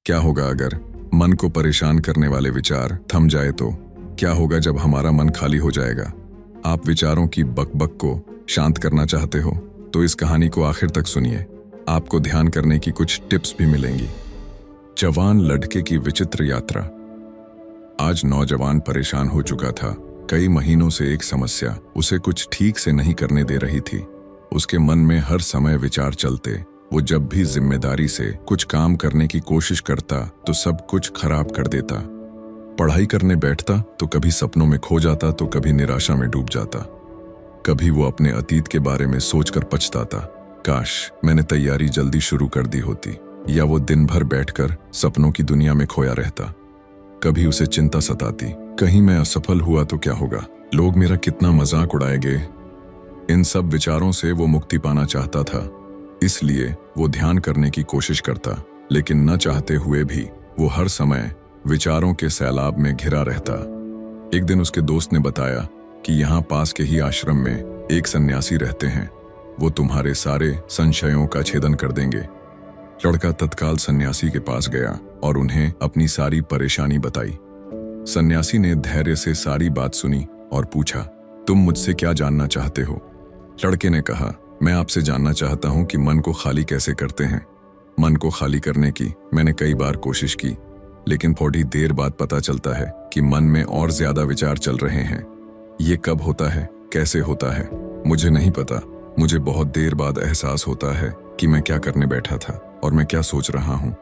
क्या होगा अगर मन को परेशान करने वाले विचार थम जाए तो? क्या होगा जब हमारा मन खाली हो जाएगा? आप विचारों की बकबक को शांत करना चाहते हो तो इस कहानी को आखिर तक सुनिए। आपको ध्यान करने की कुछ टिप्स भी मिलेंगी। जवान लड़के की विचित्र यात्रा। आज नौजवान परेशान हो चुका था। कई महीनों से एक समस्या उसे कुछ ठीक से नहीं करने दे रही थी। उसके मन में हर समय विचार चलते। वो जब भी जिम्मेदारी से कुछ काम करने की कोशिश करता तो सब कुछ खराब कर देता। पढ़ाई करने बैठता तो कभी सपनों में खो जाता तो कभी निराशा में डूब जाता। कभी वो अपने अतीत के बारे में सोचकर पछताता, काश मैंने तैयारी जल्दी शुरू कर दी होती। या वो दिन भर बैठकर सपनों की दुनिया में खोया रहता। कभी उसे चिंता सताती, कहीं मैं असफल हुआ तो क्या होगा, लोग मेरा कितना मजाक उड़ाएंगे। इन सब विचारों से वो मुक्ति पाना चाहता था, इसलिए वो ध्यान करने की कोशिश करता, लेकिन न चाहते हुए भी वो हर समय विचारों के सैलाब में घिरा रहता। एक दिन उसके दोस्त ने बताया कि यहाँ पास के ही आश्रम में एक सन्यासी रहते हैं, वो तुम्हारे सारे संशयों का छेदन कर देंगे। लड़का तत्काल सन्यासी के पास गया और उन्हें अपनी सारी परेशानी बताई। सन्यासी ने धैर्य से सारी बात सुनी और पूछा, तुम मुझसे क्या जानना चाहते हो? लड़के ने कहा, मैं आपसे जानना चाहता हूं कि मन को खाली कैसे करते हैं। मन को खाली करने की मैंने कई बार कोशिश की, लेकिन थोड़ी देर बाद पता चलता है कि मन में और ज्यादा विचार चल रहे हैं। ये कब होता है, कैसे होता है, मुझे नहीं पता। मुझे बहुत देर बाद एहसास होता है कि मैं क्या करने बैठा था और मैं क्या सोच रहा हूं।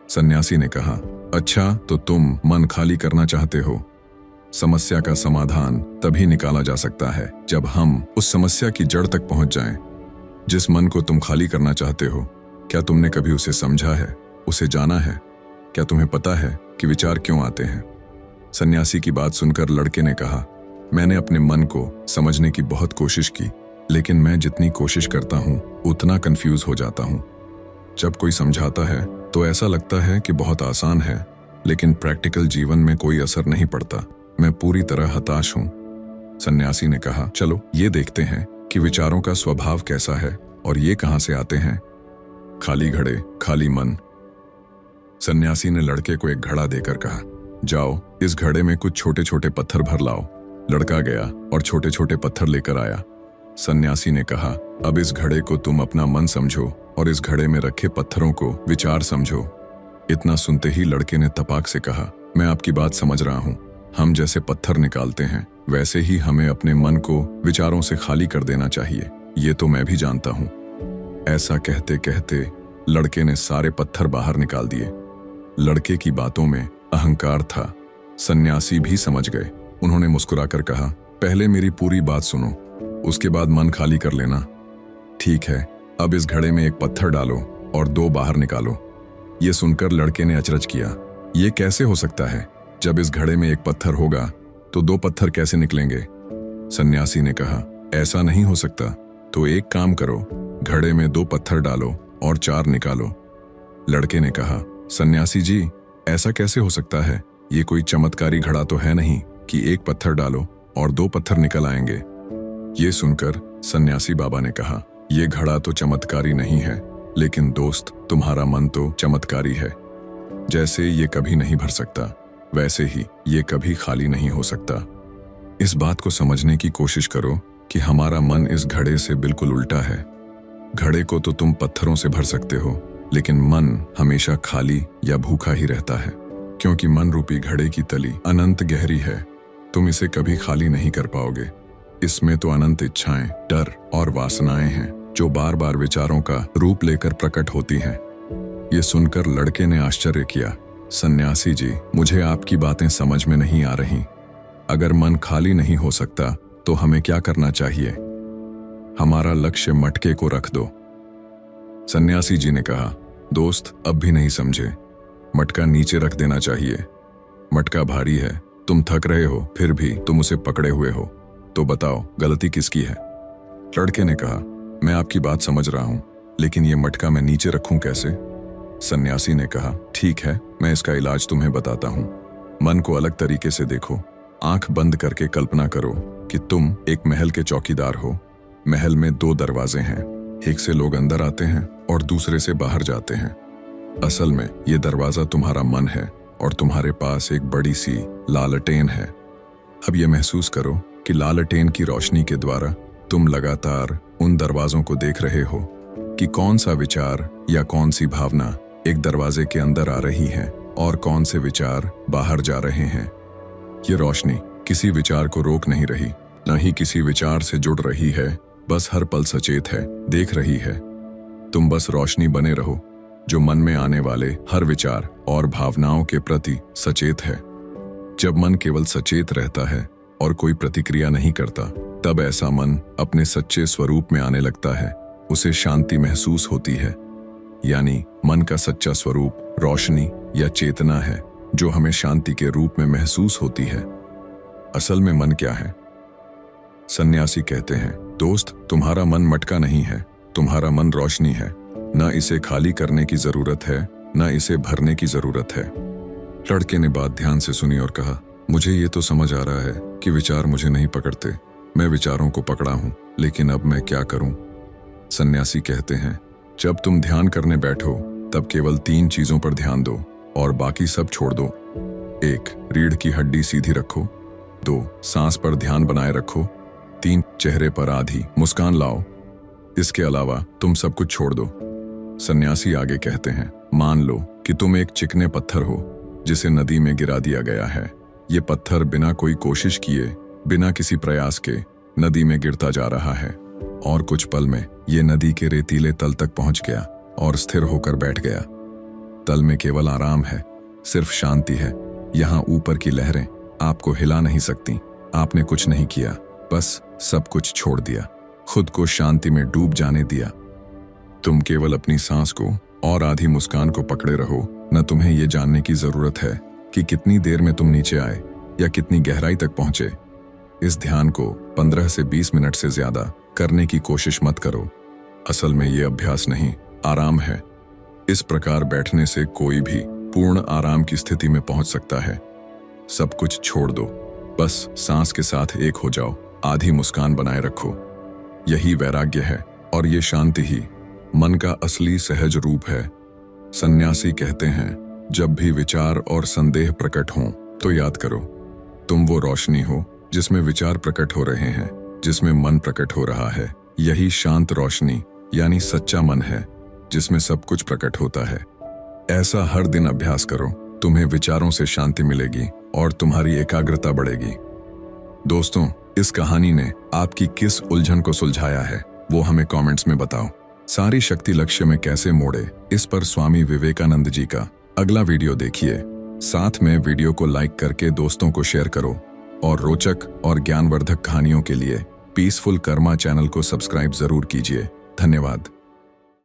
सन्यासी ने कहा, अच्छा तो तुम मन खाली करना चाहते हो। समस्या का समाधान तभी निकाला जा सकता है जब हम उस समस्या की जड़ तक पहुंच जाएं। जिस मन को तुम खाली करना चाहते हो, क्या तुमने कभी उसे समझा है, उसे जाना है? क्या तुम्हें पता है कि विचार क्यों आते हैं? सन्यासी की बात सुनकर लड़के ने कहा, मैंने अपने मन को समझने की बहुत कोशिश की, लेकिन मैं जितनी कोशिश करता हूं उतना कंफ्यूज हो जाता हूं। जब कोई समझाता है तो ऐसा लगता है कि बहुत आसान है, लेकिन प्रैक्टिकल जीवन में कोई असर नहीं पड़ता। मैं पूरी तरह हताश हूं। सन्यासी ने कहा, चलो ये देखते हैं कि विचारों का स्वभाव कैसा है और ये कहां से आते हैं। खाली घड़े, खाली मन। सन्यासी ने लड़के को एक घड़ा देकर कहा, जाओ इस घड़े में कुछ छोटे छोटे पत्थर भर लाओ। लड़का गया और छोटे छोटे पत्थर लेकर आया। सन्यासी ने कहा, अब इस घड़े को तुम अपना मन समझो और इस घड़े में रखे पत्थरों को विचार समझो। इतना सुनते ही लड़के ने तपाक से कहा, मैं आपकी बात समझ रहा हूं। हम जैसे पत्थर निकालते हैं वैसे ही हमें अपने मन को विचारों से खाली कर देना चाहिए। ये तो मैं भी जानता हूं। ऐसा कहते कहते लड़के ने सारे पत्थर बाहर निकाल दिए। लड़के की बातों में अहंकार था। सन्यासी भी समझ गए। उन्होंने मुस्कुराकर कहा, पहले मेरी पूरी बात सुनो, उसके बाद मन खाली कर लेना। ठीक है, अब इस घड़े में एक पत्थर डालो और 2 बाहर निकालो। ये सुनकर लड़के ने अचरज किया, ये कैसे हो सकता है? जब इस घड़े में एक पत्थर होगा तो 2 पत्थर कैसे निकलेंगे? सन्यासी ने कहा, ऐसा नहीं हो सकता। तो एक काम करो, घड़े में 2 पत्थर डालो और 4 निकालो। लड़के ने कहा, सन्यासी जी, ऐसा कैसे हो सकता है? ये कोई चमत्कारी घड़ा तो है नहीं कि एक पत्थर डालो और 2 पत्थर निकल आएंगे। ये सुनकर सन्यासी बाबा ने कहा, ये घड़ा तो चमत्कारी नहीं है, लेकिन दोस्त तुम्हारा मन तो चमत्कारी है। जैसे ये कभी नहीं भर सकता, वैसे ही ये कभी खाली नहीं हो सकता। इस बात को समझने की कोशिश करो कि हमारा मन इस घड़े से बिल्कुल उल्टा है। घड़े को तो तुम पत्थरों से भर सकते हो, लेकिन मन हमेशा खाली या भूखा ही रहता है, क्योंकि मन रूपी घड़े की तली अनंत गहरी है। तुम इसे कभी खाली नहीं कर पाओगे। इसमें तो अनंत इच्छाएं, डर और वासनाएं हैं जो बार बार विचारों का रूप लेकर प्रकट होती हैं। ये सुनकर लड़के ने आश्चर्य किया, सन्यासी जी, मुझे आपकी बातें समझ में नहीं आ रही। अगर मन खाली नहीं हो सकता तो हमें क्या करना चाहिए? हमारा लक्ष्य मटके को रख दो। सन्यासी जी ने कहा, दोस्त अब भी नहीं समझे। मटका नीचे रख देना चाहिए। मटका भारी है, तुम थक रहे हो, फिर भी तुम उसे पकड़े हुए हो। तो बताओ गलती किसकी है? लड़के ने कहा, मैं आपकी बात समझ रहा हूं, लेकिन ये मटका मैं नीचे रखूं कैसे? सन्यासी ने कहा, ठीक है, मैं इसका इलाज तुम्हें बताता हूं। मन को अलग तरीके से देखो। आंख बंद करके कल्पना करो कि तुम एक महल के चौकीदार हो। महल में 2 दरवाजे हैं, एक से लोग अंदर आते हैं और दूसरे से बाहर जाते हैं। असल में ये दरवाजा तुम्हारा मन है और तुम्हारे पास एक बड़ी सी लालटेन है। अब ये महसूस करो कि लालटेन की रोशनी के द्वारा तुम लगातार उन दरवाजों को देख रहे हो कि कौन सा विचार या कौन सी भावना एक दरवाजे के अंदर आ रही है और कौन से विचार बाहर जा रहे हैं। ये रोशनी किसी विचार को रोक नहीं रही, न ही किसी विचार से जुड़ रही है, बस हर पल सचेत है, देख रही है। तुम बस रोशनी बने रहो जो मन में आने वाले हर विचार और भावनाओं के प्रति सचेत है। जब मन केवल सचेत रहता है और कोई प्रतिक्रिया नहीं करता, तब ऐसा मन अपने सच्चे स्वरूप में आने लगता है। उसे शांति महसूस होती है। यानी मन का सच्चा स्वरूप रोशनी या चेतना है जो हमें शांति के रूप में महसूस होती है। असल में मन क्या है? सन्यासी कहते हैं, दोस्त, तुम्हारा मन मटका नहीं है, तुम्हारा मन रोशनी है। न इसे खाली करने की जरूरत है, न इसे भरने की जरूरत है। लड़के ने बात ध्यान से सुनी और कहा, मुझे ये तो समझ आ रहा है कि विचार मुझे नहीं पकड़ते, मैं विचारों को पकड़ा हूं, लेकिन अब मैं क्या करूं? सन्यासी कहते हैं, जब तुम ध्यान करने बैठो तब केवल 3 चीजों पर ध्यान दो और बाकी सब छोड़ दो। 1. रीढ़ की हड्डी सीधी रखो। 2. सांस पर ध्यान बनाए रखो। 3. चेहरे पर आधी मुस्कान लाओ। इसके अलावा तुम सब कुछ छोड़ दो। सन्यासी आगे कहते हैं, मान लो कि तुम एक चिकने पत्थर हो जिसे नदी में गिरा दिया गया है। ये पत्थर बिना कोई कोशिश किए, बिना किसी प्रयास के नदी में गिरता जा रहा है और कुछ पल में ये नदी के रेतीले तल तक पहुंच गया और स्थिर होकर बैठ गया। तल में केवल आराम है, सिर्फ शांति है। यहाँ ऊपर की लहरें आपको हिला नहीं सकती। आपने कुछ नहीं किया, बस सब कुछ छोड़ दिया, खुद को शांति में डूब जाने दिया। तुम केवल अपनी सांस को और आधी मुस्कान को पकड़े रहो। न तुम्हें यह जानने की जरूरत है कि कितनी देर में तुम नीचे आए या कितनी गहराई तक पहुंचे। इस ध्यान को 15 से 20 मिनट से ज्यादा करने की कोशिश मत करो। असल में ये अभ्यास नहीं, आराम है। इस प्रकार बैठने से कोई भी पूर्ण आराम की स्थिति में पहुंच सकता है। सब कुछ छोड़ दो, बस सांस के साथ एक हो जाओ, आधी मुस्कान बनाए रखो। यही वैराग्य है और ये शांति ही मन का असली सहज रूप है। सन्यासी कहते हैं, जब भी विचार और संदेह प्रकट हों तो याद करो, तुम वो रोशनी हो जिसमें विचार प्रकट हो रहे हैं, जिसमें मन प्रकट हो रहा है। यही शांत रोशनी यानी सच्चा मन है जिसमें सब कुछ प्रकट होता है। ऐसा हर दिन अभ्यास करो, तुम्हें विचारों से शांति मिलेगी और तुम्हारी एकाग्रता बढ़ेगी। दोस्तों, इस कहानी ने आपकी किस उलझन को सुलझाया है वो हमें कमेंट्स में बताओ। सारी शक्ति लक्ष्य में कैसे मोड़े, इस पर स्वामी विवेकानंद जी का अगला वीडियो देखिए। साथ में वीडियो को लाइक करके दोस्तों को शेयर करो और रोचक और ज्ञानवर्धक कहानियों के लिए पीसफुल कर्मा चैनल को सब्सक्राइब जरूर कीजिए। धन्यवाद।